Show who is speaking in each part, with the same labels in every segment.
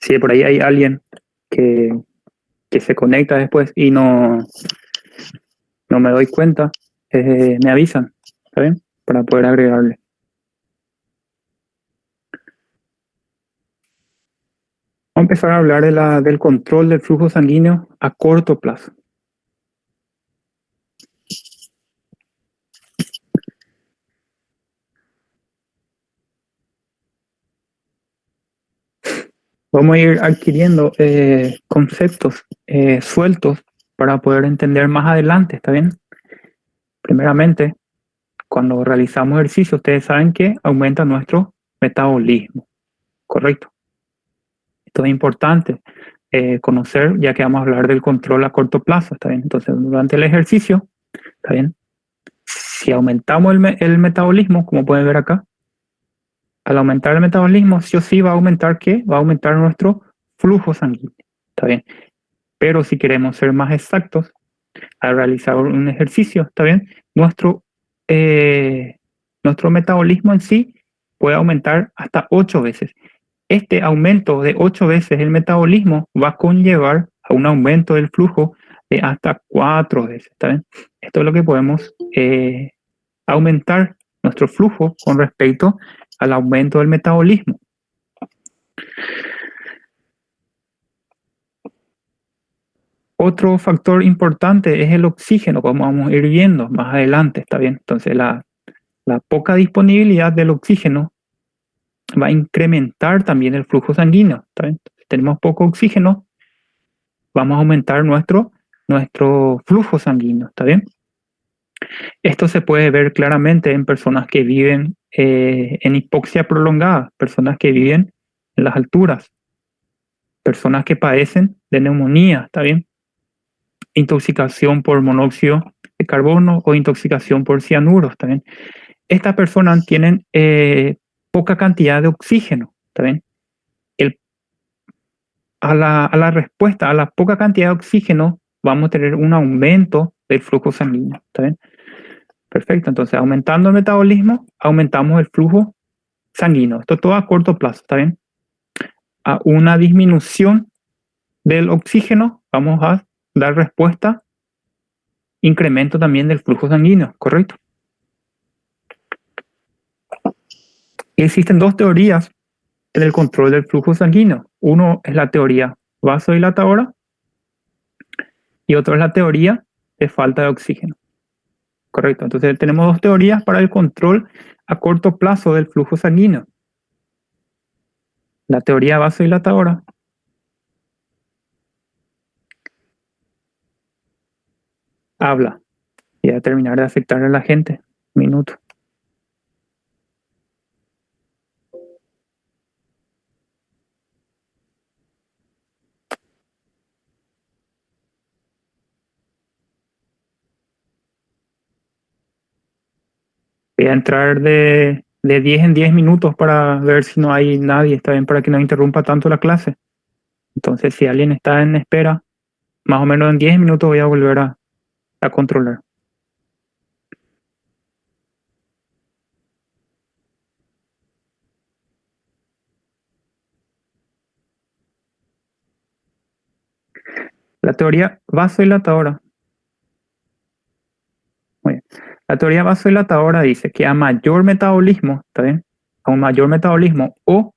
Speaker 1: Si por ahí hay alguien que, que se conecta después y no me doy cuenta, me avisan, ¿está bien? Para poder agregarle. Vamos a empezar a hablar del control del flujo sanguíneo a corto plazo. Vamos a ir adquiriendo conceptos sueltos para poder entender más adelante, ¿está bien? Primeramente, cuando realizamos ejercicio, ustedes saben que aumenta nuestro metabolismo, ¿correcto? Esto es importante conocer, ya que vamos a hablar del control a corto plazo, ¿está bien? Entonces, durante el ejercicio, ¿está bien? Si aumentamos el metabolismo, como pueden ver acá, al aumentar el metabolismo, sí o sí va a aumentar ¿qué? Va a aumentar nuestro flujo sanguíneo, ¿está bien? Pero si queremos ser más exactos, al realizar un ejercicio, ¿está bien? Nuestro metabolismo en sí puede aumentar hasta 8 veces. Este aumento de 8 veces el metabolismo va a conllevar a un aumento del flujo de hasta 4 veces, ¿está bien? Esto es lo que podemos aumentar nuestro flujo con respecto al aumento del metabolismo. Otro factor importante es el oxígeno, como vamos a ir viendo más adelante, ¿está bien? Entonces la poca disponibilidad del oxígeno va a incrementar también el flujo sanguíneo, ¿está bien? Si tenemos poco oxígeno, vamos a aumentar nuestro flujo sanguíneo, ¿está bien? Esto se puede ver claramente en personas que viven en hipoxia prolongada, personas que viven en las alturas, personas que padecen de neumonía, ¿está bien? Intoxicación por monóxido de carbono o intoxicación por cianuros, ¿está bien? Estas personas tienen poca cantidad de oxígeno, ¿está bien? A la respuesta, a la poca cantidad de oxígeno, vamos a tener un aumento del flujo sanguíneo, ¿está bien? Perfecto, entonces aumentando el metabolismo, aumentamos el flujo sanguíneo. Esto todo a corto plazo, ¿está bien? A una disminución del oxígeno, vamos a dar respuesta, incremento también del flujo sanguíneo, ¿correcto? Existen dos teorías en el control del flujo sanguíneo. Uno es la teoría vasodilatadora y otro es la teoría de falta de oxígeno. Correcto, entonces tenemos dos teorías para el control a corto plazo del flujo sanguíneo. La teoría vasodilatadora habla, y a terminar de afectar a la gente, un minuto. Voy a entrar de 10 en 10 minutos para ver si no hay nadie, está bien, para que no interrumpa tanto la clase. Entonces, si alguien está en espera, más o menos en 10 minutos voy a volver a controlar. La teoría vasodilatadora. Muy bien. La teoría vasodilatadora dice que a mayor metabolismo, ¿está bien? A un mayor metabolismo o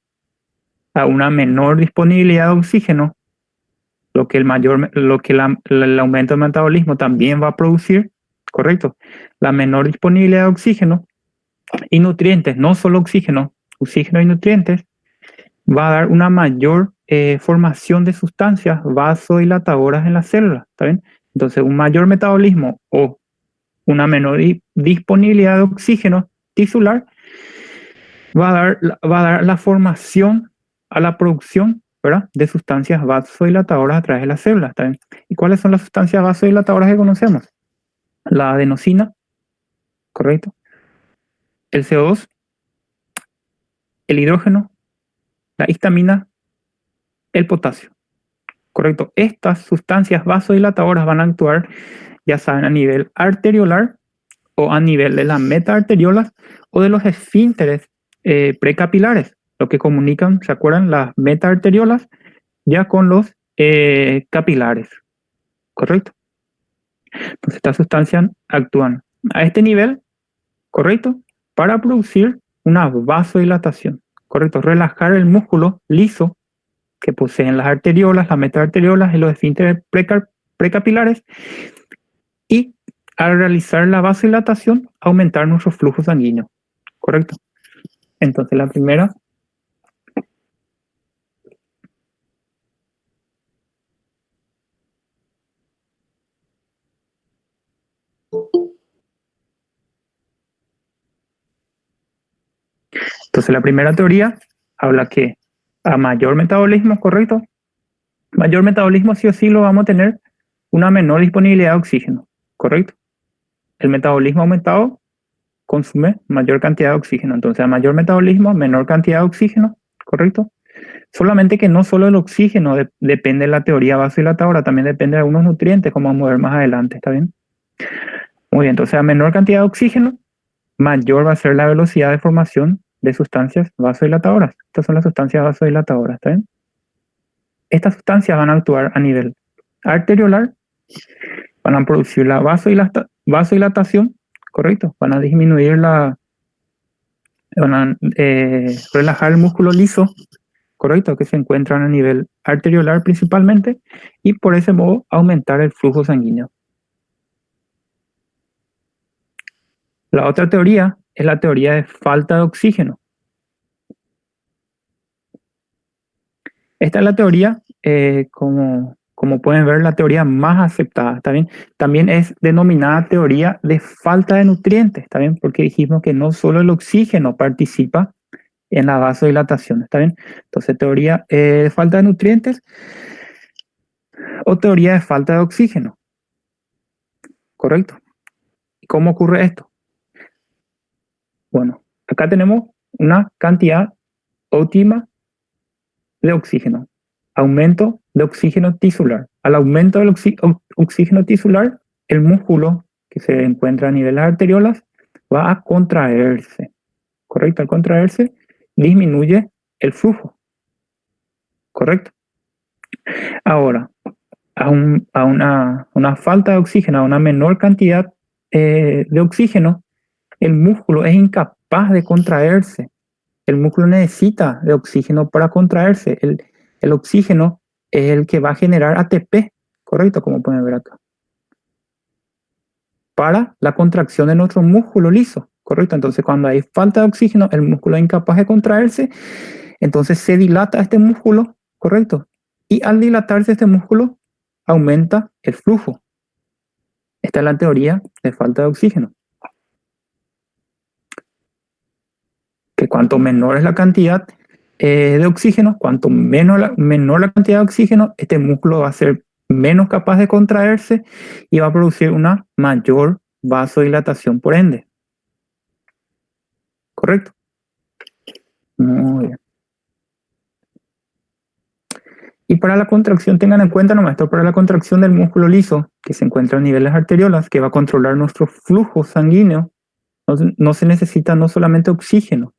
Speaker 1: a una menor disponibilidad de oxígeno, lo que el aumento del metabolismo también va a producir, ¿correcto? La menor disponibilidad de oxígeno y nutrientes, no solo oxígeno y nutrientes, va a dar una mayor formación de sustancias vasodilatadoras en las células, ¿está bien? Entonces, un mayor metabolismo o una menor disponibilidad de oxígeno tisular va a dar la formación a la producción, ¿verdad?, de sustancias vasodilatadoras a través de las células, ¿está bien? ¿Y cuáles son las sustancias vasodilatadoras que conocemos? La adenosina, ¿correcto? El CO2, el hidrógeno, la histamina, el potasio, ¿correcto? Estas sustancias vasodilatadoras van a actuar, ya saben, a nivel arteriolar o a nivel de las metaarteriolas o de los esfínteres precapilares, lo que comunican, ¿se acuerdan? Las metaarteriolas ya con los capilares, ¿correcto? Entonces estas sustancias actúan a este nivel, ¿correcto? Para producir una vasodilatación, ¿correcto? Relajar el músculo liso que poseen las arteriolas, las metaarteriolas y los esfínteres precapilares, y al realizar la vasodilatación aumentar nuestro flujo sanguíneo, ¿correcto? Entonces la primera teoría habla que a mayor metabolismo, ¿correcto? Mayor metabolismo sí o sí lo vamos a tener una menor disponibilidad de oxígeno, ¿correcto? El metabolismo aumentado consume mayor cantidad de oxígeno, entonces a mayor metabolismo, menor cantidad de oxígeno, ¿correcto? Solamente que no solo el oxígeno depende de la teoría vasodilatadora, también depende de algunos nutrientes, como vamos a ver más adelante, ¿está bien? Muy bien, entonces a menor cantidad de oxígeno, mayor va a ser la velocidad de formación de sustancias vasodilatadoras. Estas son las sustancias vasodilatadoras, ¿está bien? Estas sustancias van a actuar a nivel arteriolar, van a producir la vasodilatación, ¿correcto? Van a disminuir van a relajar el músculo liso, ¿correcto? Que se encuentran a nivel arteriolar principalmente, y por ese modo aumentar el flujo sanguíneo. La otra teoría es la teoría de falta de oxígeno. Esta es la teoría, como pueden ver, la teoría más aceptada, ¿está bien? También es denominada teoría de falta de nutrientes, ¿está bien? Porque dijimos que no solo el oxígeno participa en la vasodilatación, ¿está bien? Entonces, teoría de falta de nutrientes o teoría de falta de oxígeno, ¿correcto? ¿Y cómo ocurre esto? Bueno, acá tenemos una cantidad óptima de oxígeno, aumento de oxígeno tisular. Al aumento del oxígeno tisular, el músculo que se encuentra a nivel de las arteriolas va a contraerse, ¿correcto? Al contraerse, disminuye el flujo, ¿correcto? Ahora, a una falta de oxígeno, a una menor cantidad de oxígeno, el músculo es incapaz de contraerse. El músculo necesita de oxígeno para contraerse. El oxígeno es el que va a generar ATP, ¿correcto? Como pueden ver acá. Para la contracción de nuestro músculo liso, ¿correcto? Entonces, cuando hay falta de oxígeno, el músculo es incapaz de contraerse, entonces se dilata este músculo, ¿correcto? Y al dilatarse este músculo, aumenta el flujo. Esta es la teoría de falta de oxígeno. Que cuanto menor es la cantidad de oxígeno, cuanto menor la cantidad de oxígeno, este músculo va a ser menos capaz de contraerse y va a producir una mayor vasodilatación por ende. ¿Correcto? Muy bien. Y para la contracción, tengan en cuenta nomás esto, para la contracción del músculo liso, que se encuentra a niveles arteriolas, que va a controlar nuestro flujo sanguíneo, no se necesita no solamente oxígeno,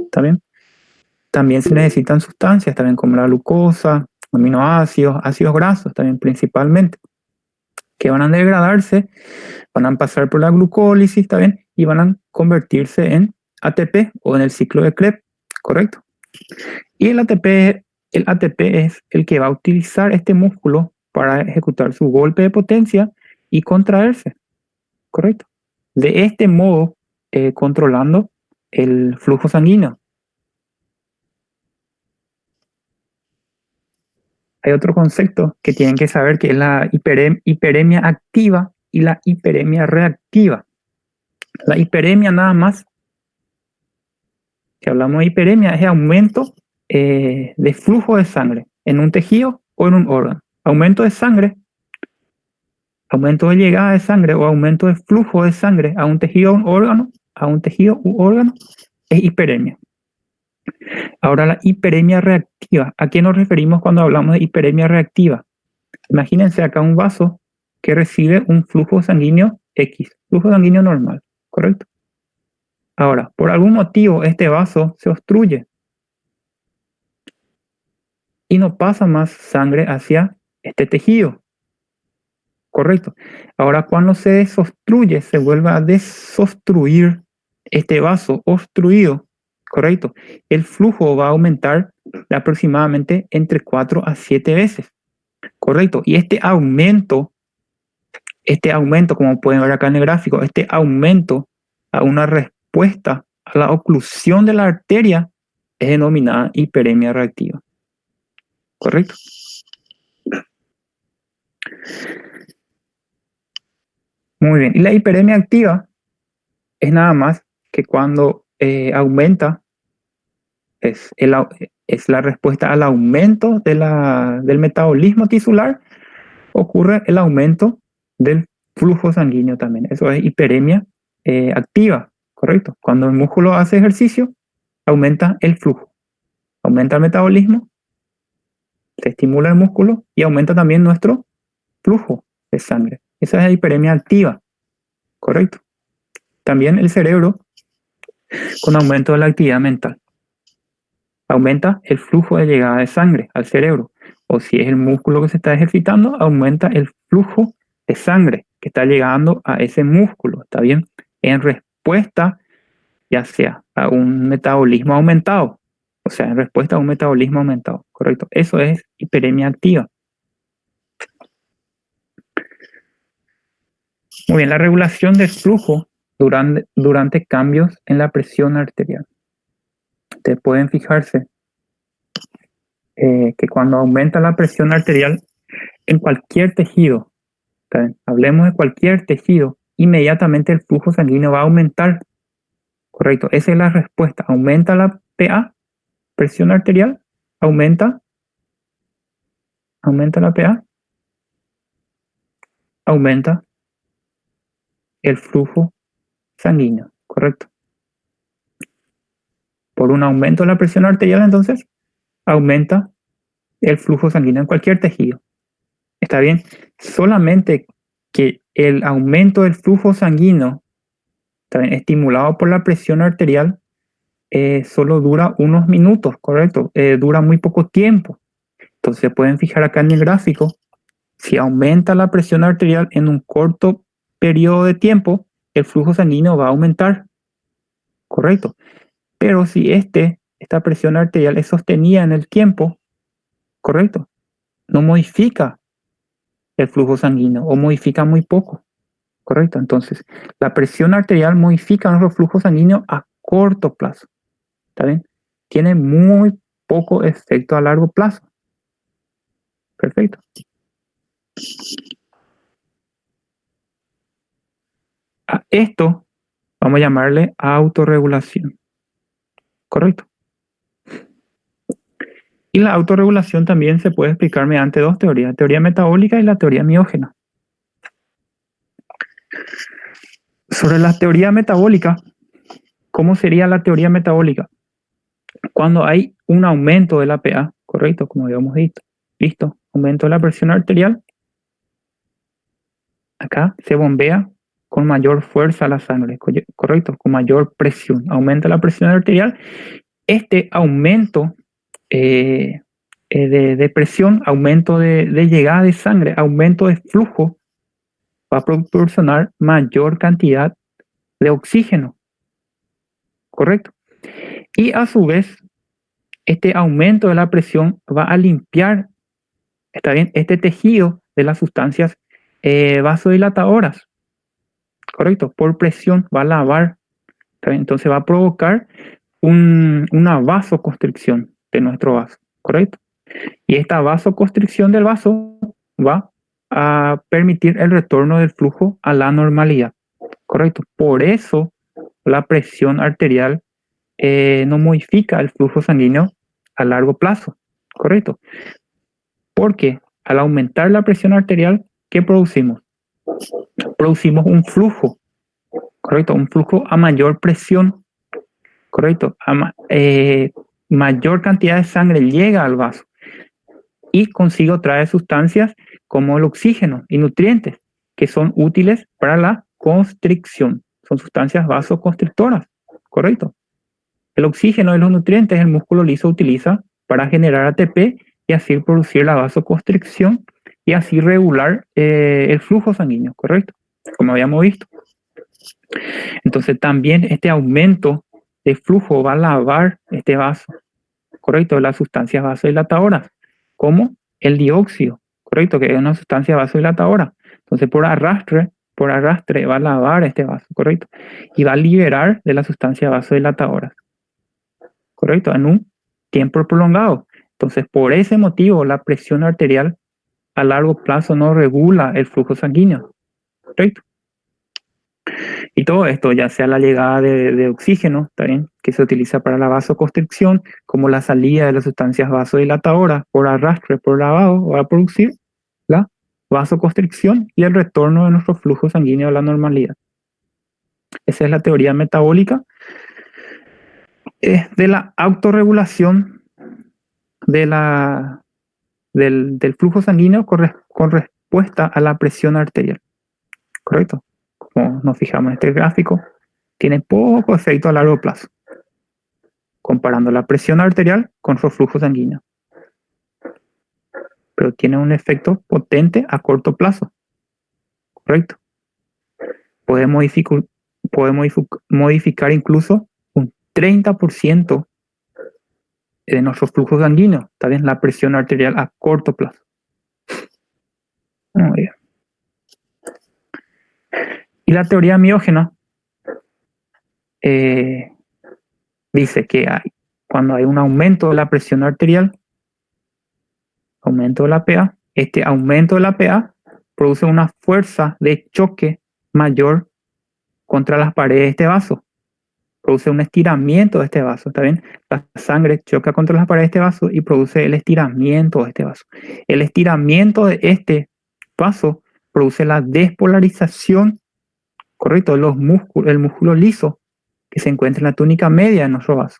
Speaker 1: ¿está bien? También se necesitan sustancias, también como la glucosa, aminoácidos, ácidos grasos, también principalmente, que van a degradarse, van a pasar por la glucólisis, también, y van a convertirse en ATP o en el ciclo de Krebs, ¿correcto? Y el ATP es el que va a utilizar este músculo para ejecutar su golpe de potencia y contraerse, ¿correcto? De este modo, controlando el flujo sanguíneo. Hay otro concepto que tienen que saber, que es la hiperemia activa y la hiperemia reactiva. La hiperemia nada más, si hablamos de hiperemia, es aumento de flujo de sangre en un tejido o en un órgano. Aumento de sangre, aumento de llegada de sangre o aumento de flujo de sangre a un tejido o un órgano, es hiperemia. Ahora, la hiperemia reactiva. ¿A qué nos referimos cuando hablamos de hiperemia reactiva? Imagínense acá un vaso que recibe un flujo sanguíneo X, flujo sanguíneo normal, ¿correcto? Ahora, por algún motivo este vaso se obstruye y no pasa más sangre hacia este tejido. Correcto. Ahora, cuando se desobstruye, se vuelve a desobstruir este vaso obstruido. Correcto. El flujo va a aumentar de aproximadamente entre 4 a 7 veces. Correcto. Y este aumento, como pueden ver acá en el gráfico, este aumento a una respuesta a la oclusión de la arteria es denominada hiperemia reactiva. ¿Correcto? Muy bien. Y la hiperemia activa es nada más que cuando aumenta, es la respuesta al aumento del metabolismo tisular, ocurre el aumento del flujo sanguíneo también. Eso es hiperemia activa, ¿correcto? Cuando el músculo hace ejercicio, aumenta el flujo, aumenta el metabolismo, se estimula el músculo y aumenta también nuestro flujo de sangre. Esa es la hiperemia activa, ¿correcto? También el cerebro con aumento de la actividad mental. Aumenta el flujo de llegada de sangre al cerebro. O si es el músculo que se está ejercitando, aumenta el flujo de sangre que está llegando a ese músculo, ¿está bien? En respuesta, ya sea a un metabolismo aumentado, o sea, en respuesta a un metabolismo aumentado, ¿correcto? Eso es hiperemia activa. Muy bien, la regulación del flujo durante cambios en la presión arterial. Ustedes pueden fijarse que cuando aumenta la presión arterial en cualquier tejido, ¿saben? Hablemos de cualquier tejido, inmediatamente el flujo sanguíneo va a aumentar. Correcto, esa es la respuesta. Aumenta la PA, presión arterial, aumenta la PA, aumenta el flujo sanguíneo. Correcto. Por un aumento de la presión arterial, entonces, aumenta el flujo sanguíneo en cualquier tejido. ¿Está bien? Solamente que el aumento del flujo sanguíneo, ¿está bien?, estimulado por la presión arterial, solo dura unos minutos, ¿correcto? Dura muy poco tiempo. Entonces pueden fijar acá en el gráfico, si aumenta la presión arterial en un corto periodo de tiempo, el flujo sanguíneo va a aumentar, ¿correcto? Pero si esta presión arterial es sostenida en el tiempo, ¿correcto? No modifica el flujo sanguíneo o modifica muy poco, ¿correcto? Entonces, la presión arterial modifica nuestro flujo sanguíneo a corto plazo, ¿está bien? Tiene muy poco efecto a largo plazo. Perfecto. A esto vamos a llamarle autorregulación, ¿correcto? Y la autorregulación también se puede explicar mediante dos teorías, la teoría metabólica y la teoría miógena. Sobre la teoría metabólica, ¿cómo sería la teoría metabólica? Cuando hay un aumento de la PA, correcto, como habíamos dicho, listo, aumento de la presión arterial, acá se bombea con mayor fuerza la sangre, correcto, con mayor presión, aumenta la presión arterial. Este aumento de presión, aumento de llegada de sangre, aumento de flujo, va a proporcionar mayor cantidad de oxígeno, ¿correcto? Y a su vez, este aumento de la presión va a limpiar, ¿está bien?, este tejido de las sustancias vasodilatadoras, ¿correcto? Por presión va a lavar, ¿está bien? Entonces va a provocar una vasoconstricción de nuestro vaso, ¿correcto? Y esta vasoconstricción del vaso va a permitir el retorno del flujo a la normalidad, ¿correcto? Por eso la presión arterial no modifica el flujo sanguíneo a largo plazo, ¿correcto? Porque al aumentar la presión arterial, ¿qué producimos? Producimos un flujo, ¿correcto? Un flujo a mayor presión, ¿correcto? Mayor cantidad de sangre llega al vaso y consigo traer sustancias como el oxígeno y nutrientes que son útiles para la constricción. Son sustancias vasoconstrictoras, ¿correcto? El oxígeno y los nutrientes el músculo liso utiliza para generar ATP y así producir la vasoconstricción y así regular el flujo sanguíneo, ¿correcto? Como habíamos visto. Entonces también este aumento de flujo va a lavar este vaso, ¿correcto? Las sustancias vasodilatadoras, como el dióxido, ¿correcto? Que es una sustancia vasodilatadora. Entonces por arrastre va a lavar este vaso, ¿correcto? Y va a liberar de las sustancias vasodilatadoras, ¿correcto? En un tiempo prolongado. Entonces por ese motivo la presión arterial a largo plazo no regula el flujo sanguíneo, ¿correcto? Y todo esto, ya sea la llegada de oxígeno, ¿también? Que se utiliza para la vasoconstricción, como la salida de las sustancias vasodilatadoras por arrastre, por lavado, va a producir la vasoconstricción y el retorno de nuestro flujo sanguíneo a la normalidad. Esa es la teoría metabólica de la autorregulación del flujo sanguíneo con respuesta a la presión arterial. ¿Correcto? Como nos fijamos en este gráfico, tiene poco efecto a largo plazo, comparando la presión arterial con su flujo sanguíneo. Pero tiene un efecto potente a corto plazo. ¿Correcto? Puede modificar incluso un 30% de nuestro flujo sanguíneo, ¿está bien? La presión arterial a corto plazo. Muy bien. Y la teoría miógena dice que cuando hay un aumento de la presión arterial, aumento de la PA, este aumento de la PA produce una fuerza de choque mayor contra las paredes de este vaso. Produce un estiramiento de este vaso, ¿está bien? La sangre choca contra las paredes de este vaso y produce el estiramiento de este vaso. El estiramiento de este vaso produce la despolarización, correcto, de los músculos, el músculo liso que se encuentra en la túnica media de nuestro vaso.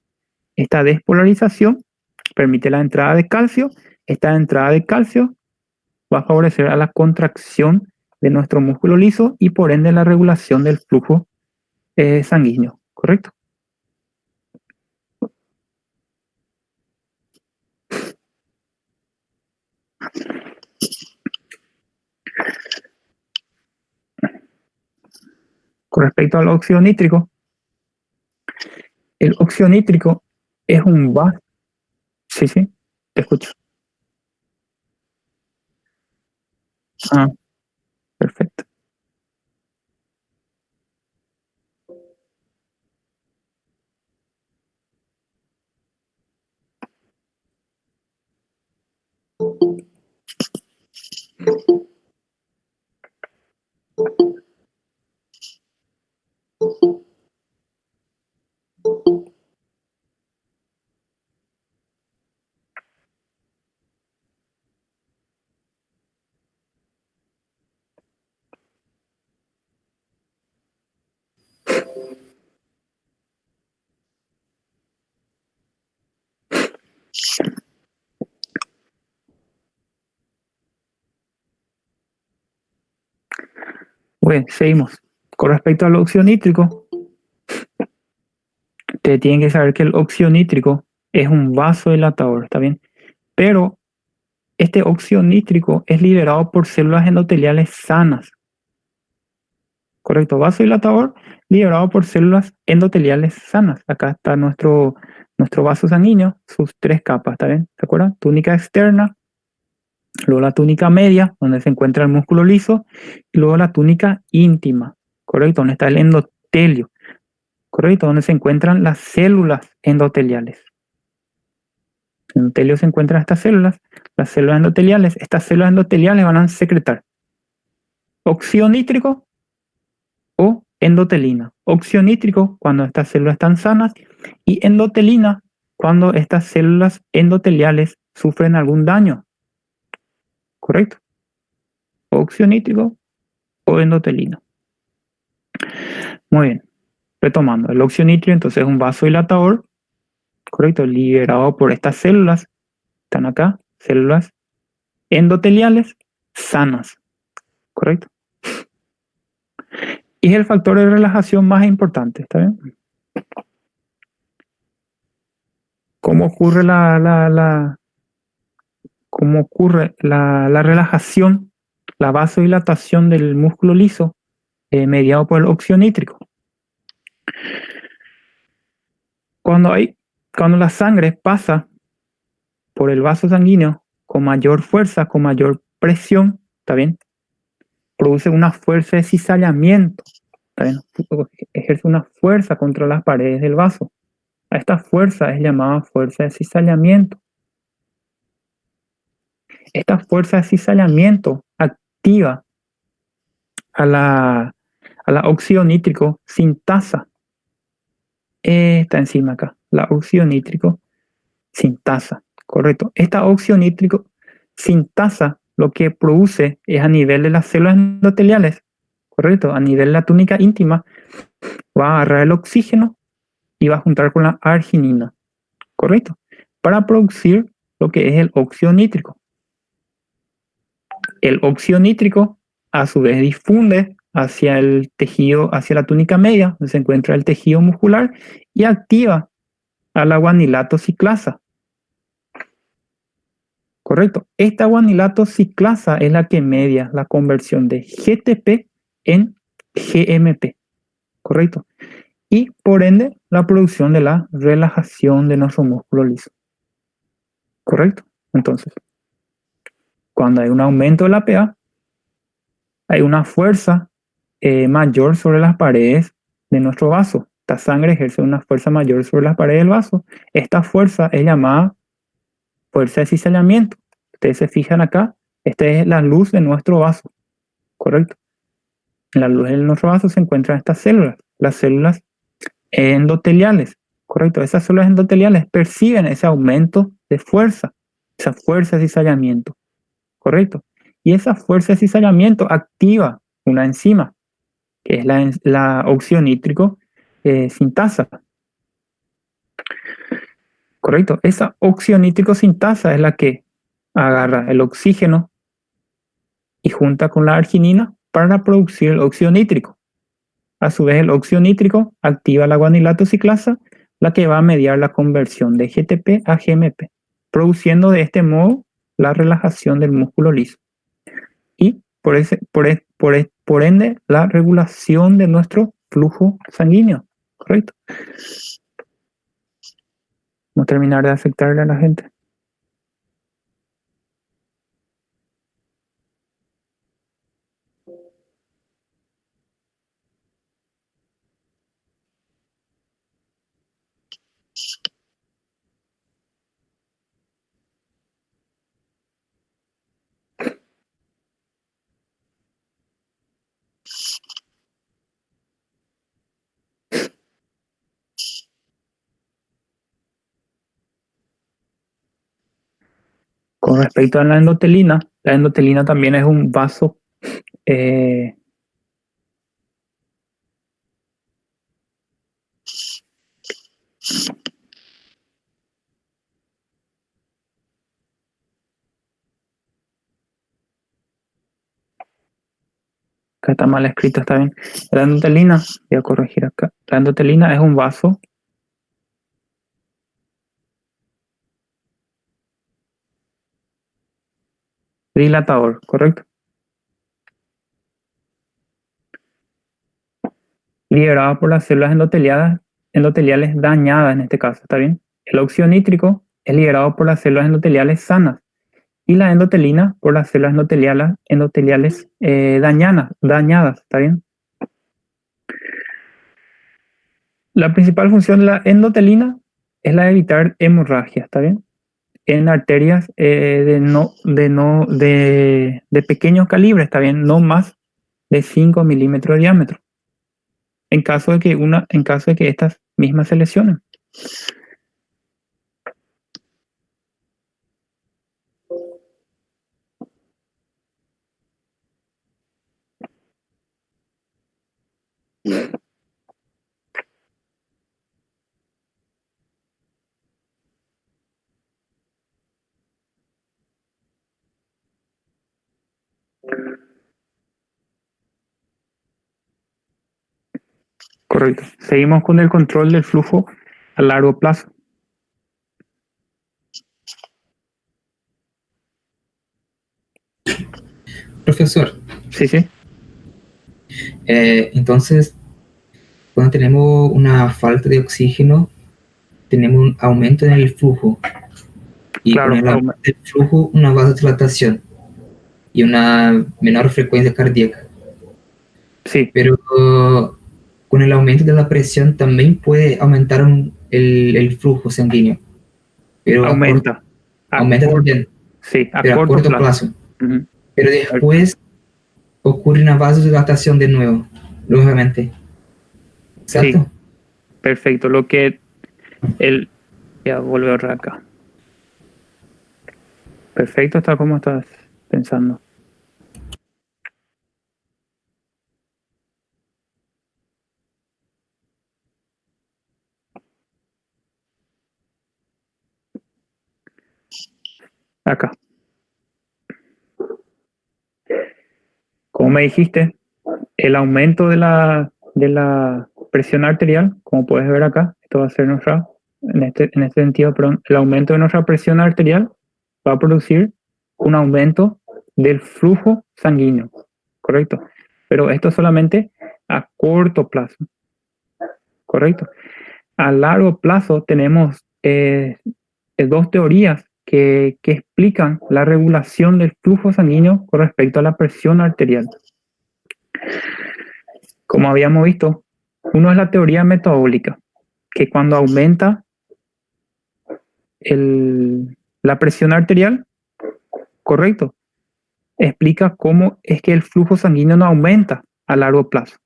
Speaker 1: Esta despolarización permite la entrada de calcio. Esta entrada de calcio va a favorecer a la contracción de nuestro músculo liso y por ende la regulación del flujo sanguíneo, ¿correcto? Con respecto al óxido nítrico, el óxido nítrico es un base. Sí, sí, te escucho. Ah, perfecto. Bueno, seguimos. Con respecto al óxido nítrico, te tienen que saber que el óxido nítrico es un vasodilatador, ¿está bien? Pero este óxido nítrico es liberado por células endoteliales sanas. Correcto, vasodilatador liberado por células endoteliales sanas. Acá está nuestro vaso sanguíneo, sus tres capas, ¿está bien? ¿Se acuerdan? Túnica externa, luego la túnica media, donde se encuentra el músculo liso, y luego la túnica íntima, ¿correcto? Donde está el endotelio, ¿correcto? Donde se encuentran las células endoteliales. En el endotelio se encuentran estas células, las células endoteliales. Estas células endoteliales van a secretar óxido nítrico o endotelina. Óxido nítrico cuando estas células están sanas y endotelina cuando estas células endoteliales sufren algún daño. ¿Correcto? Óxido nítrico o endotelina. Muy bien. Retomando, el óxido nítrico entonces es un vasodilatador, ¿correcto? Liberado por estas células, están acá, células endoteliales sanas, ¿correcto? Y es el factor de relajación más importante, ¿está bien? ¿Cómo ocurre cómo ocurre la relajación, la vasodilatación del músculo liso mediado por el óxido nítrico. Cuando la sangre pasa por el vaso sanguíneo con mayor fuerza, con mayor presión, ¿está bien? Produce una fuerza de cizallamiento, ¿está bien? Ejerce una fuerza contra las paredes del vaso. A esta fuerza es llamada fuerza de cizallamiento. Esta fuerza de cizallamiento activa a la óxido nítrico sintasa. Esta enzima acá, la óxido nítrico sintasa, correcto. Esta óxido nítrico sintasa lo que produce es a nivel de las células endoteliales, correcto, a nivel de la túnica íntima, va a agarrar el oxígeno y va a juntar con la arginina, correcto, para producir lo que es el óxido nítrico. El óxido nítrico a su vez difunde hacia el tejido, hacia la túnica media, donde se encuentra el tejido muscular, y activa a la guanilato ciclasa. Correcto. Esta guanilato ciclasa es la que media la conversión de GTP en GMP. Correcto. Y por ende, la producción de la relajación de nuestro músculo liso. Correcto. Entonces, cuando hay un aumento de la PA, hay una fuerza mayor sobre las paredes de nuestro vaso. Esta sangre ejerce una fuerza mayor sobre las paredes del vaso. Esta fuerza es llamada fuerza de cizallamiento. Ustedes se fijan acá, esta es la luz de nuestro vaso, ¿correcto? En la luz de nuestro vaso se encuentran estas células, las células endoteliales, ¿correcto? Esas células endoteliales perciben ese aumento de fuerza, esa fuerza de cizallamiento, ¿correcto? Y esa fuerza de cizallamiento activa una enzima, que es la óxido nítrico sintasa. Correcto. Esa óxido nítrico sintasa es la que agarra el oxígeno y junta con la arginina para producir el óxido nítrico. A su vez, el óxido nítrico activa la guanilato ciclasa, la que va a mediar la conversión de GTP a GMP, produciendo de este modo la relajación del músculo liso. Y por ende, la regulación de nuestro flujo sanguíneo. Correcto. No terminar de afectarle a la gente. Con respecto a la endotelina también es un vaso acá está mal escrito, está bien. La endotelina, voy a corregir acá. La endotelina es un vaso dilatador, ¿correcto? Liberado por las células endoteliales dañadas en este caso, ¿está bien? El óxido nítrico es liberado por las células endoteliales sanas y la endotelina por las células endoteliales dañadas, ¿está bien? La principal función de la endotelina es la de evitar hemorragia, ¿está bien? En arterias de pequeño calibre, ¿está bien? No más de 5 milímetros de diámetro. En caso de que estas mismas se lesionen. Correcto. Seguimos con el control del flujo a largo plazo.
Speaker 2: Profesor,
Speaker 1: Sí, sí,
Speaker 2: entonces, cuando tenemos una falta de oxígeno, tenemos un aumento en el flujo y con
Speaker 1: claro,
Speaker 2: el aumento del flujo una vasodilatación y una menor frecuencia cardíaca.
Speaker 1: sí,
Speaker 2: Pero con el aumento de la presión también puede aumentar el flujo sanguíneo, pero
Speaker 1: aumenta a
Speaker 2: aumenta
Speaker 1: corto,
Speaker 2: también,
Speaker 1: sí, a
Speaker 2: pero a
Speaker 1: corto
Speaker 2: corto
Speaker 1: plazo.
Speaker 2: plazo.
Speaker 1: Ujú.
Speaker 2: Pero después ocurre una vasodilatación de nuevo, nuevamente.
Speaker 1: Sí,
Speaker 2: ¿Exacto?
Speaker 1: perfecto. Lo que el, ya volver acá. Perfecto, está como estás pensando. Acá. Como me dijiste, el aumento de la presión arterial, como puedes ver acá, esto va a ser nuestra, en este sentido, perdón, el aumento de nuestra presión arterial va a producir un aumento del flujo sanguíneo, ¿correcto? Pero esto solamente a corto plazo, ¿correcto? A largo plazo tenemos dos teorías que explican la regulación del flujo sanguíneo con respecto a la presión arterial. Como habíamos visto, uno es la teoría metabólica, que cuando aumenta la presión arterial, correcto, explica cómo es que el flujo sanguíneo no aumenta a largo plazo.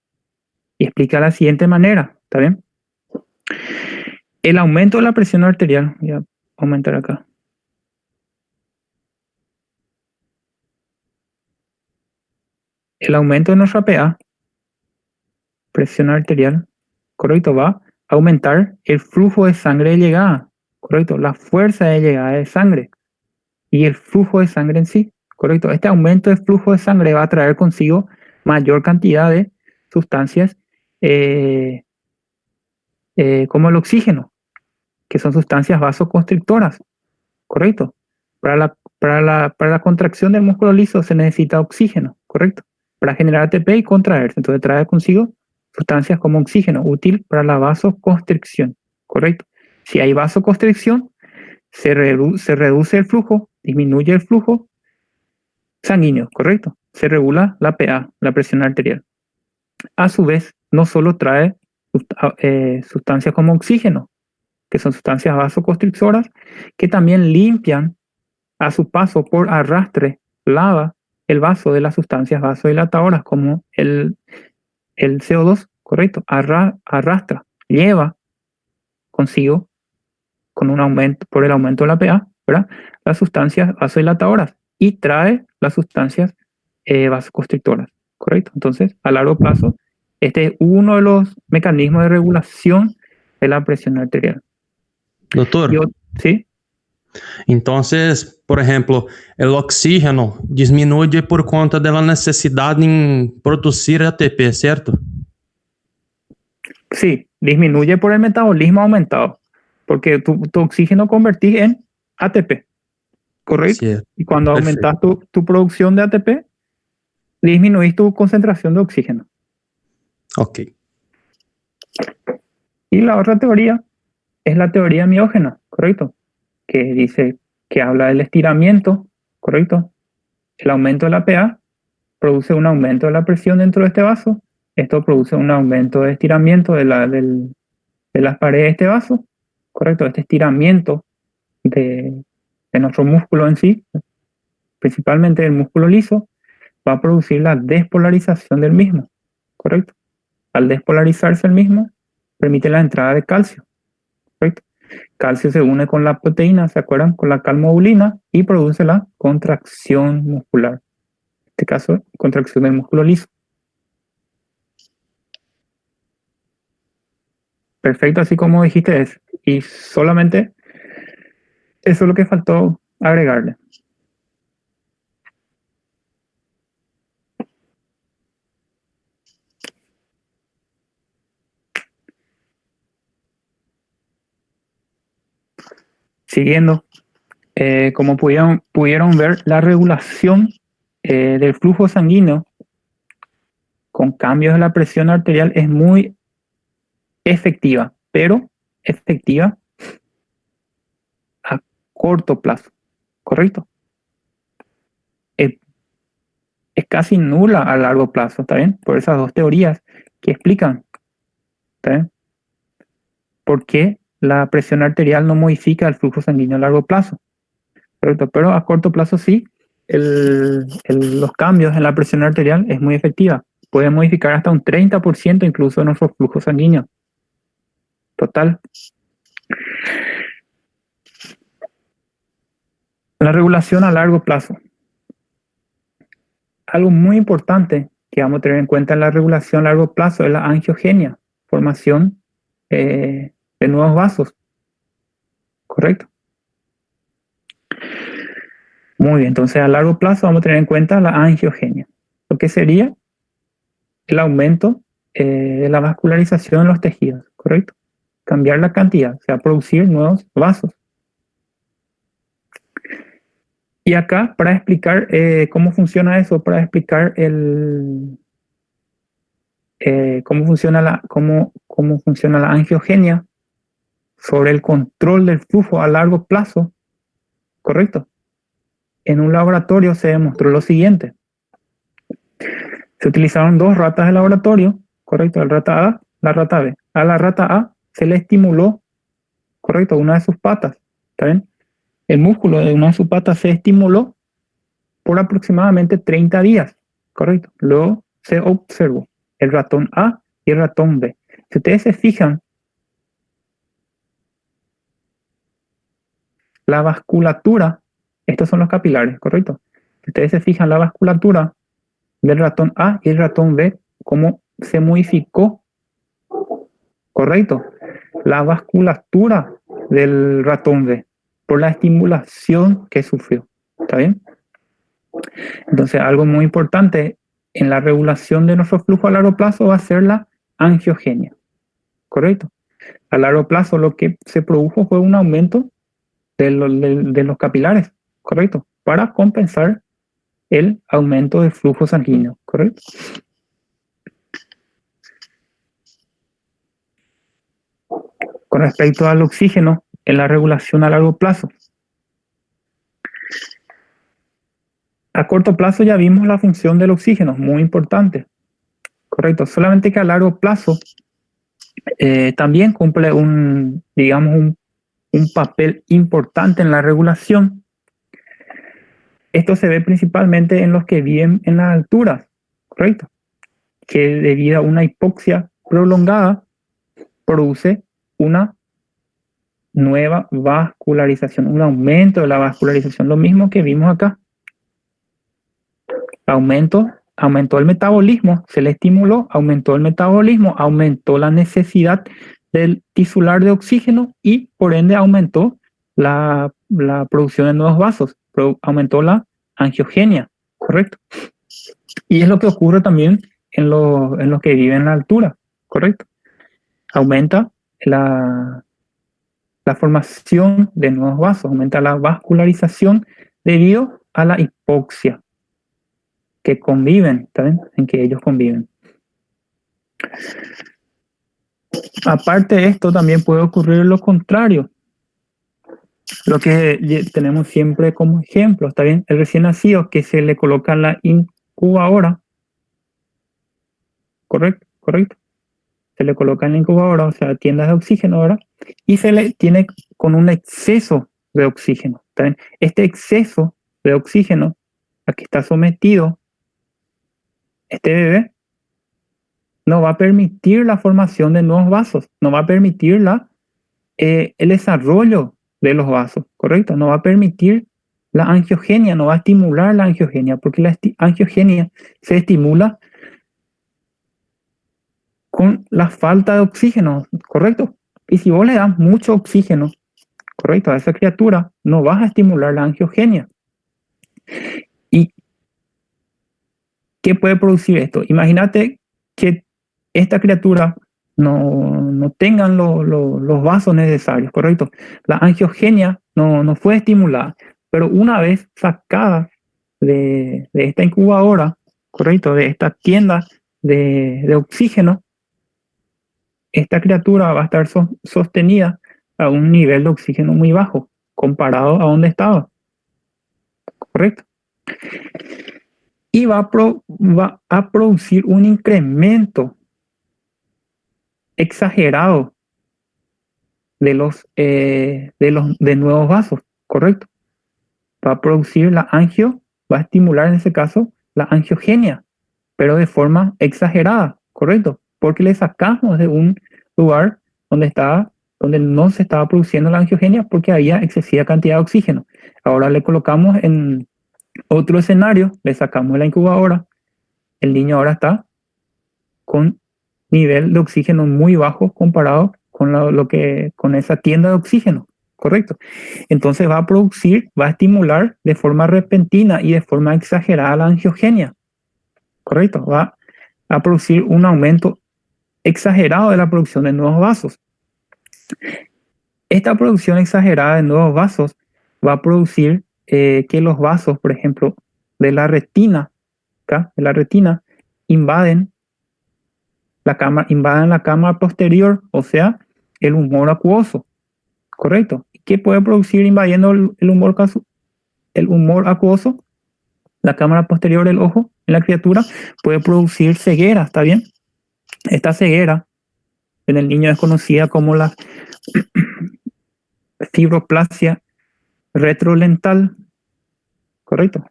Speaker 1: Y explica de la siguiente manera, ¿está bien? El aumento de la presión arterial, voy a aumentar acá. El aumento de nuestra PA, presión arterial, correcto, va a aumentar el flujo de sangre de llegada, correcto, la fuerza de llegada de sangre y el flujo de sangre en sí, correcto. Este aumento de flujo de sangre va a traer consigo mayor cantidad de sustancias eh, como el oxígeno, que son sustancias vasoconstrictoras, correcto. Para la contracción del músculo liso se necesita oxígeno, correcto. Para generar ATP y contraerse, entonces trae consigo sustancias como oxígeno, útil para la vasoconstricción, correcto. Si hay vasoconstricción, se reduce el flujo, disminuye el flujo sanguíneo, correcto. Se regula la PA, la presión arterial. A su vez, no solo trae sustancias como oxígeno, que son sustancias vasoconstrictoras, que también limpian a su paso por arrastre, lava el vaso de las sustancias vasodilatadoras, como el CO2, correcto, arrastra, lleva consigo, con un aumento, por el aumento de la PA, ¿verdad? Las sustancias vasodilatadoras y trae las sustancias vasoconstrictoras, ¿correcto? Entonces, a largo plazo, este es uno de los mecanismos de regulación de la presión arterial.
Speaker 3: Doutor,
Speaker 1: ¿Sí?
Speaker 3: entonces, por ejemplo, el oxígeno disminuye por conta de la necesidad en producir ATP, ¿cierto?
Speaker 1: Sí, disminuye por el metabolismo aumentado, porque tu oxígeno convertís en ATP, ¿correcto?
Speaker 3: Cierto.
Speaker 1: Y cuando
Speaker 3: Perfecto.
Speaker 1: aumentas tu producción de ATP, disminuís tu concentración de oxígeno.
Speaker 3: Ok.
Speaker 1: Y la otra teoría es la teoría miógena, ¿correcto? Que dice que habla del estiramiento, ¿correcto? El aumento de la PA produce un aumento de la presión dentro de este vaso. Esto produce un aumento de estiramiento de las paredes de este vaso, ¿correcto? Este estiramiento de, de nuestro músculo en sí, principalmente el músculo liso, va a producir la despolarización del mismo, ¿correcto? Al despolarizarse el mismo, permite la entrada de calcio, ¿correcto? Calcio se une con la proteína, ¿se acuerdan? Con la calmodulina y produce la contracción muscular. En este caso, contracción del músculo liso. Perfecto, así como dijiste es. Y solamente eso es lo que faltó agregarle. Siguiendo, como pudieron ver, la regulación del flujo sanguíneo con cambios de la presión arterial es muy efectiva, pero efectiva a corto plazo, ¿correcto? Es casi nula a largo plazo, ¿está bien? Por esas dos teorías que explican, ¿está bien? ¿Por qué la presión arterial no modifica el flujo sanguíneo a largo plazo? ¿Correcto? Pero a corto plazo sí, los cambios en la presión arterial es muy efectiva. Puede modificar hasta un 30% incluso de nuestro flujo sanguíneo total. La regulación a largo plazo. Algo muy importante que vamos a tener en cuenta en la regulación a largo plazo es la angiogenia, formación de nuevos vasos. ¿Correcto? Muy bien, entonces a largo plazo vamos a tener en cuenta la angiogenia, lo que sería el aumento de la vascularización en los tejidos, ¿correcto? Cambiar la cantidad, o sea, producir nuevos vasos. Y acá, para explicar cómo funciona eso, para explicar cómo funciona la angiogenia sobre el control del flujo a largo plazo, ¿correcto? En un laboratorio se demostró lo siguiente. Se utilizaron dos ratas de laboratorio, ¿correcto? La rata A, la rata B. A la rata A se le estimuló, ¿correcto? Una de sus patas, ¿está bien? El músculo de una de sus patas se estimuló por aproximadamente 30 días, ¿correcto? Luego se observó el ratón A y el ratón B. Si ustedes se fijan, la vasculatura, estos son los capilares, ¿correcto? Si ustedes se fijan, la vasculatura del ratón A y el ratón B, cómo se modificó, ¿correcto? La vasculatura del ratón B por la estimulación que sufrió, ¿está bien? Entonces, algo muy importante en la regulación de nuestro flujo a largo plazo va a ser la angiogenia, ¿correcto? A largo plazo lo que se produjo fue un aumento de los capilares, ¿correcto? Para compensar el aumento del flujo sanguíneo, ¿correcto? Con respecto al oxígeno en la regulación a largo plazo. A corto plazo ya vimos la función del oxígeno, muy importante, ¿correcto? Solamente que a largo plazo también cumple un papel importante en la regulación. Esto se ve principalmente en los que viven en las alturas, ¿correcto? Que debido a una hipoxia prolongada produce una nueva vascularización, un aumento de la vascularización, lo mismo que vimos acá. Aumentó el metabolismo, se le estimuló, aumentó el metabolismo, aumentó la necesidad del tisular de oxígeno y por ende aumentó la producción de nuevos vasos, aumentó la angiogenia, ¿correcto? Y es lo que ocurre también en los que viven en la altura, ¿correcto? Aumenta la formación de nuevos vasos, aumenta la vascularización debido a la hipoxia que conviven, ¿saben? En que ellos conviven. Aparte de esto, también puede ocurrir lo contrario. Lo que tenemos siempre como ejemplo, ¿está bien? El recién nacido que se le coloca en la incubadora, ¿correcto? Se le coloca en la incubadora, o sea, tiendas de oxígeno, ¿verdad? Y se le tiene con un exceso de oxígeno, ¿está bien? Este exceso de oxígeno a que está sometido este bebé no va a permitir la formación de nuevos vasos, no va a permitir el desarrollo de los vasos, ¿correcto? No va a permitir la angiogenia, no va a estimular la angiogenia, porque la angiogenia se estimula con la falta de oxígeno, ¿correcto? Y si vos le das mucho oxígeno, ¿correcto? A esa criatura, no vas a estimular la angiogenia. ¿Y qué puede producir esto? Imagínate que esta criatura no tengan los vasos necesarios, ¿correcto? La angiogenia no fue estimulada, pero una vez sacada de esta incubadora, correcto, de esta tienda de oxígeno, esta criatura va a estar sostenida a un nivel de oxígeno muy bajo comparado a donde estaba, correcto. Y va a producir un incremento exagerado de nuevos vasos, correcto. Va a producir va a estimular en ese caso la angiogenia, pero de forma exagerada, correcto, porque le sacamos de un lugar donde no se estaba produciendo la angiogenia porque había excesiva cantidad de oxígeno. Ahora le colocamos en otro escenario, le sacamos de la incubadora, el niño ahora está con nivel de oxígeno muy bajo comparado con con esa tienda de oxígeno, correcto. Entonces va a estimular de forma repentina y de forma exagerada la angiogenia, correcto. Va a producir un aumento exagerado de la producción de nuevos vasos. Esta producción exagerada de nuevos vasos va a producir que los vasos, por ejemplo, de la retina, invaden la cámara posterior, o sea, el humor acuoso, correcto. ¿Qué puede producir invadiendo el humor acuoso? La cámara posterior del ojo en la criatura puede producir ceguera, ¿está bien? Esta ceguera en el niño es conocida como la fibroplasia retrolental, correcto.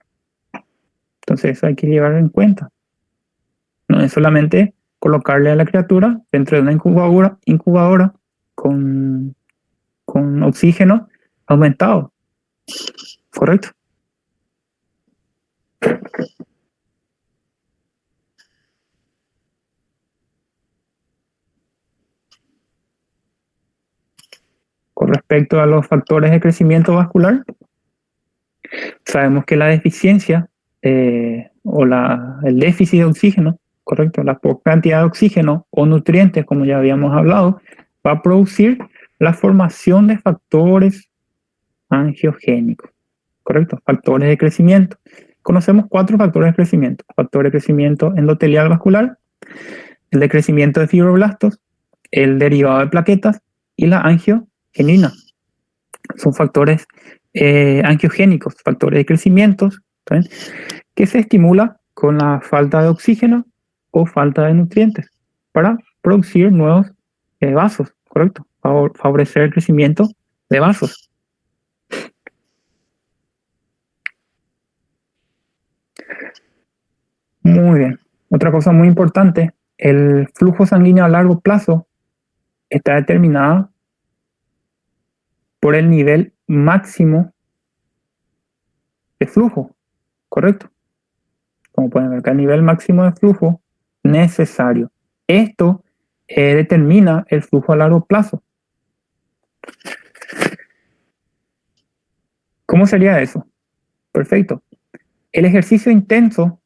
Speaker 1: Entonces hay que llevar en cuenta. No es solamente colocarle a la criatura dentro de una incubadora con oxígeno aumentado, correcto. Con respecto a los factores de crecimiento vascular, sabemos que la deficiencia o el déficit de oxígeno, correcto, la poca cantidad de oxígeno o nutrientes, como ya habíamos hablado, va a producir la formación de factores angiogénicos, correcto, factores de crecimiento. Conocemos 4 factores de crecimiento: factor de crecimiento endotelial vascular, el de crecimiento de fibroblastos, el derivado de plaquetas y la angiogenina. Son factores angiogénicos, factores de crecimiento, ¿saben?, que se estimula con la falta de oxígeno o falta de nutrientes para producir nuevos vasos, correcto, favorecer el crecimiento de vasos. Muy bien. Otra cosa muy importante, el flujo sanguíneo a largo plazo está determinado por el nivel máximo de flujo, correcto. Como pueden ver, el nivel máximo de flujo necesario. Esto determina el flujo a largo plazo. ¿Cómo sería eso? Perfecto. El ejercicio intenso,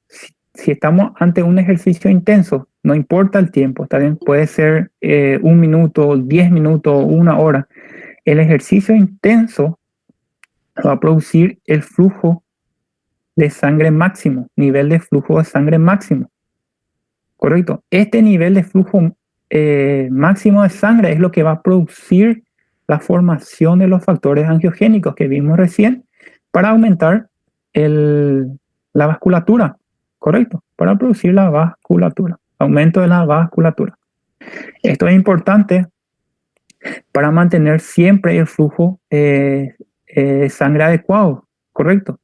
Speaker 1: si estamos ante un ejercicio intenso, no importa el tiempo, ¿está bien? Puede ser 1 minuto, 10 minutos, 1 hora. El ejercicio intenso va a producir el flujo de sangre máximo, nivel de flujo de sangre máximo. Correcto. Este nivel de flujo máximo de sangre es lo que va a producir la formación de los factores angiogénicos que vimos recién para aumentar la vasculatura. Correcto. Para producir la vasculatura. Aumento de la vasculatura. Esto es importante para mantener siempre el flujo de sangre adecuado. Correcto.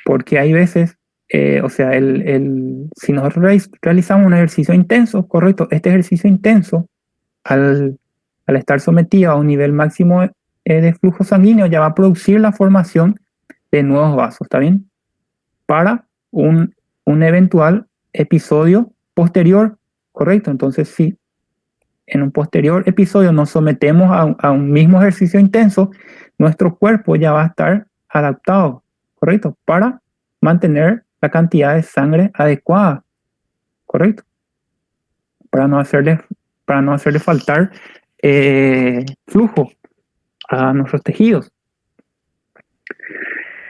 Speaker 1: Porque hay veces, si nosotros realizamos un ejercicio intenso, correcto, este ejercicio intenso, al estar sometido a un nivel máximo de flujo sanguíneo, ya va a producir la formación de nuevos vasos, ¿está bien? Para un eventual episodio posterior, correcto. Entonces, si en un posterior episodio nos sometemos a un mismo ejercicio intenso, nuestro cuerpo ya va a estar adaptado, correcto, para mantener la cantidad de sangre adecuada, correcto, para no hacerle faltar flujo a nuestros tejidos.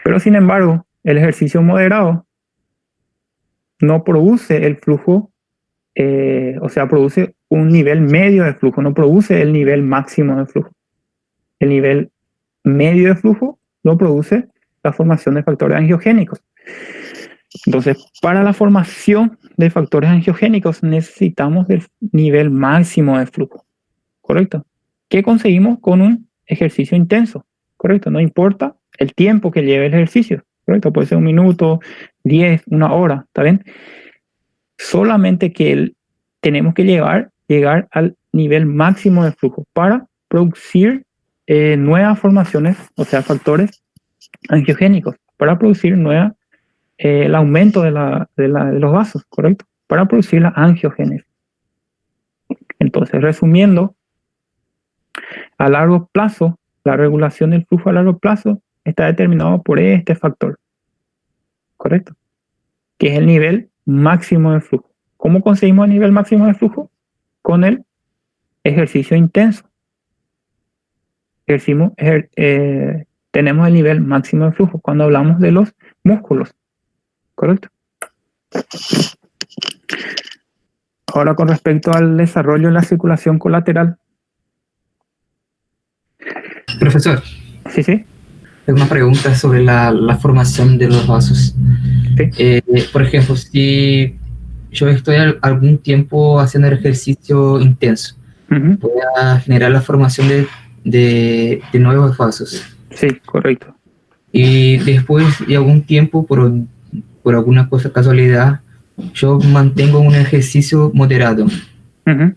Speaker 1: Pero sin embargo, el ejercicio moderado no produce el flujo, o sea, produce un nivel medio de flujo, no produce el nivel máximo de flujo. El nivel medio de flujo lo produce la formación de factores angiogénicos. Entonces, para la formación de factores angiogénicos necesitamos el nivel máximo de flujo, ¿correcto? ¿Qué conseguimos con un ejercicio intenso? ¿Correcto? No importa el tiempo que lleve el ejercicio, ¿correcto? Puede ser 1 minuto, 10, 1 hora, ¿está bien? Solamente que tenemos que llegar al nivel máximo de flujo para producir nuevas formaciones, o sea, factores angiogénicos, para producir el aumento de los vasos, ¿correcto? Para producir la angiogénesis. Entonces, resumiendo, a largo plazo, la regulación del flujo a largo plazo está determinado por este factor, ¿correcto? Que es el nivel máximo de flujo. ¿Cómo conseguimos el nivel máximo de flujo? Con el ejercicio intenso. Tenemos el nivel máximo de flujo cuando hablamos de los músculos, ¿correcto? Ahora, con respecto al desarrollo de la circulación colateral.
Speaker 2: Profesor,
Speaker 1: Sí, sí.
Speaker 2: tengo una pregunta sobre la formación de los vasos.
Speaker 1: Sí.
Speaker 2: Por ejemplo, si yo estoy algún tiempo haciendo el ejercicio intenso,
Speaker 1: Uh-huh.
Speaker 2: voy a generar la formación de nuevos vasos.
Speaker 1: Sí, correcto.
Speaker 2: Y después de algún tiempo, por alguna cosa casualidad, yo mantengo un ejercicio moderado
Speaker 1: Uh-huh.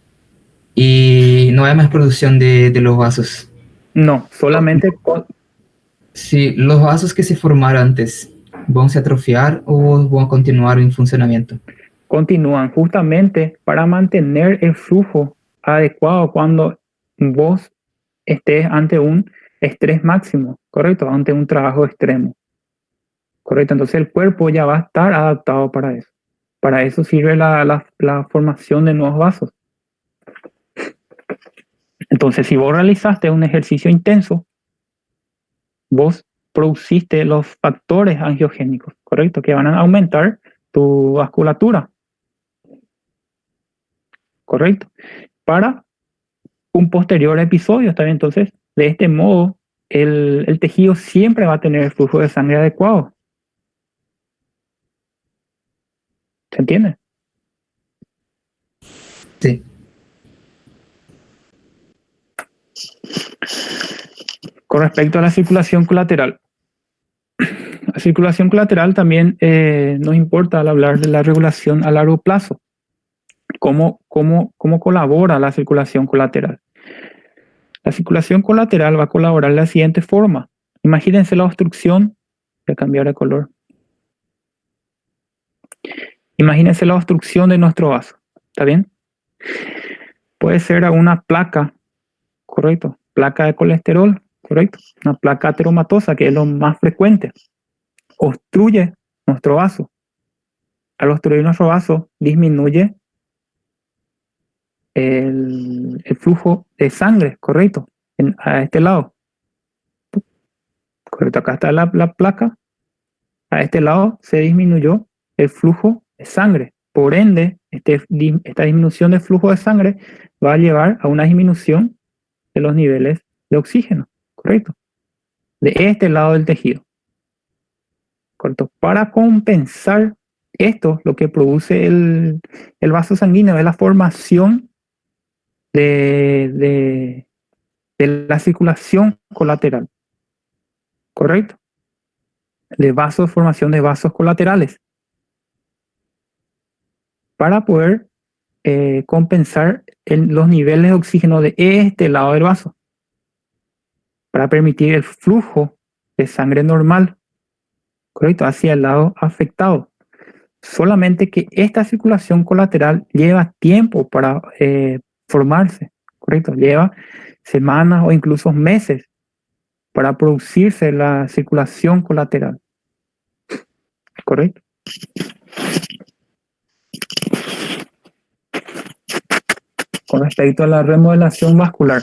Speaker 2: y no hay más producción de los vasos.
Speaker 1: No, solamente
Speaker 2: Si los vasos que se formaron antes van a atrofiar o van a continuar en funcionamiento.
Speaker 1: continúan justamente para mantener el flujo adecuado cuando vos estés ante un estrés máximo, ¿correcto? Ante un trabajo extremo, ¿correcto? Entonces el cuerpo ya va a estar adaptado para eso. Para eso sirve la formación de nuevos vasos. Entonces, si vos realizaste un ejercicio intenso, vos produciste los factores angiogénicos, ¿correcto? Que van a aumentar tu vasculatura, ¿correcto? Para un posterior episodio, ¿está bien? Entonces, de este modo, el tejido siempre va a tener el flujo de sangre adecuado. ¿Se entiende?
Speaker 2: Sí.
Speaker 1: Con respecto a la circulación colateral. La circulación colateral también nos importa al hablar de la regulación a largo plazo. ¿Cómo colabora la circulación colateral? La circulación colateral va a colaborar de la siguiente forma. Imagínense la obstrucción. Voy a cambiar de color. Imagínense la obstrucción de nuestro vaso. ¿Está bien? Puede ser una placa, correcto. Placa de colesterol, correcto. Una placa ateromatosa, que es lo más frecuente. Obstruye nuestro vaso. Al obstruir nuestro vaso, disminuye el flujo de sangre, correcto. A este lado. Correcto, acá está la placa. A este lado se disminuyó el flujo de sangre. Por ende, esta disminución del flujo de sangre va a llevar a una disminución de los niveles de oxígeno, ¿correcto? De este lado del tejido. ¿Correcto? Para compensar esto, lo que produce el vaso sanguíneo es la formación de la circulación colateral, ¿correcto? Formación de vasos colaterales. Para poder compensar los niveles de oxígeno de este lado del vaso, para permitir el flujo de sangre normal, correcto, hacia el lado afectado. Solamente que esta circulación colateral lleva tiempo para formarse, correcto, lleva semanas o incluso meses para producirse la circulación colateral, correcto. Con respecto a la remodelación vascular.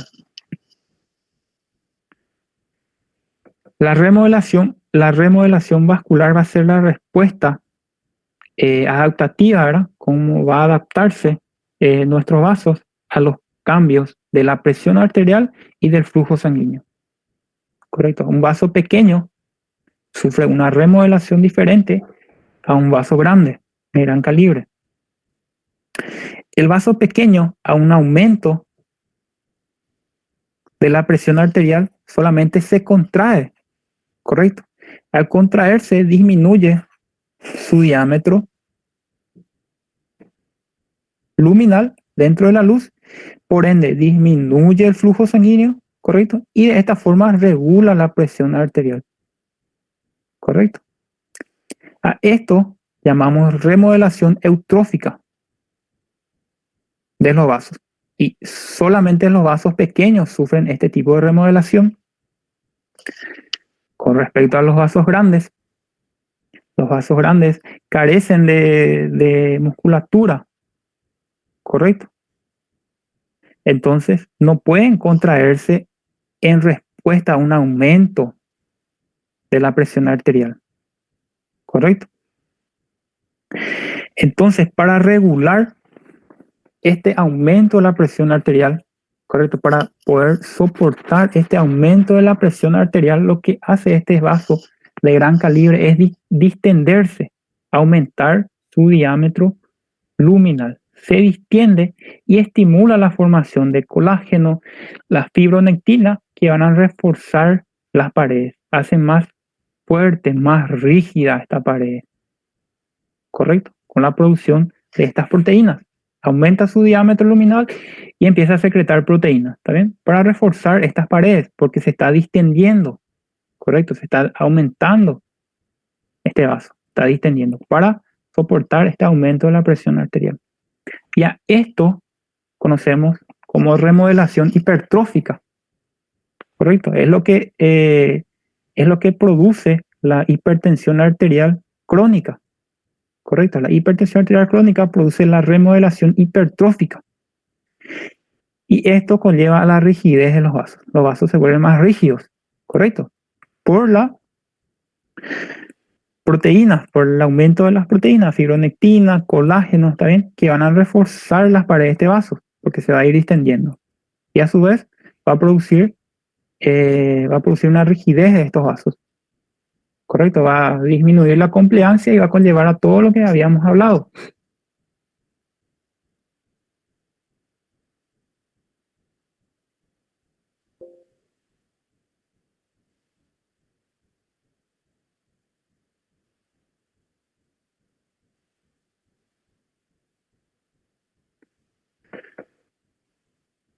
Speaker 1: La la remodelación vascular va a ser la respuesta adaptativa, ¿verdad? Cómo va a adaptarse nuestros vasos a los cambios de la presión arterial y del flujo sanguíneo. Correcto. Un vaso pequeño sufre una remodelación diferente a un vaso grande, de gran calibre. El vaso pequeño, a un aumento de la presión arterial, solamente se contrae. Correcto. Al contraerse, disminuye su diámetro luminal dentro de la luz, por ende disminuye el flujo sanguíneo, correcto, y de esta forma regula la presión arterial, correcto. A esto llamamos remodelación eutrófica de los vasos, y solamente los vasos pequeños sufren este tipo de remodelación. Con respecto a los vasos grandes carecen de musculatura, correcto. Entonces no pueden contraerse en respuesta a un aumento de la presión arterial, correcto. Entonces, para regular este aumento de la presión arterial, correcto, para poder soportar este aumento de la presión arterial, lo que hace este vaso de gran calibre es distenderse, aumentar su diámetro luminal. Se distiende y estimula la formación de colágeno, la fibronectina, que van a reforzar las paredes, hacen más fuerte, más rígida esta pared, correcto, con la producción de estas proteínas. Aumenta su diámetro luminal y empieza a secretar proteínas, ¿está bien? Para reforzar estas paredes, porque se está distendiendo, correcto, se está aumentando este vaso, está distendiendo para soportar este aumento de la presión arterial. Y a esto conocemos como remodelación hipertrófica, correcto, es lo que produce la hipertensión arterial crónica. Correcto, la hipertensión arterial crónica produce la remodelación hipertrófica. Y esto conlleva a la rigidez de los vasos. Los vasos se vuelven más rígidos, correcto, por la proteínas, por el aumento de las proteínas, fibronectina, colágeno, ¿está bien? Que van a reforzar las paredes de este vaso, porque se va a ir distendiendo. Y a su vez va a producir una rigidez de estos vasos. Correcto, va a disminuir la compliancia y va a conllevar a todo lo que habíamos hablado.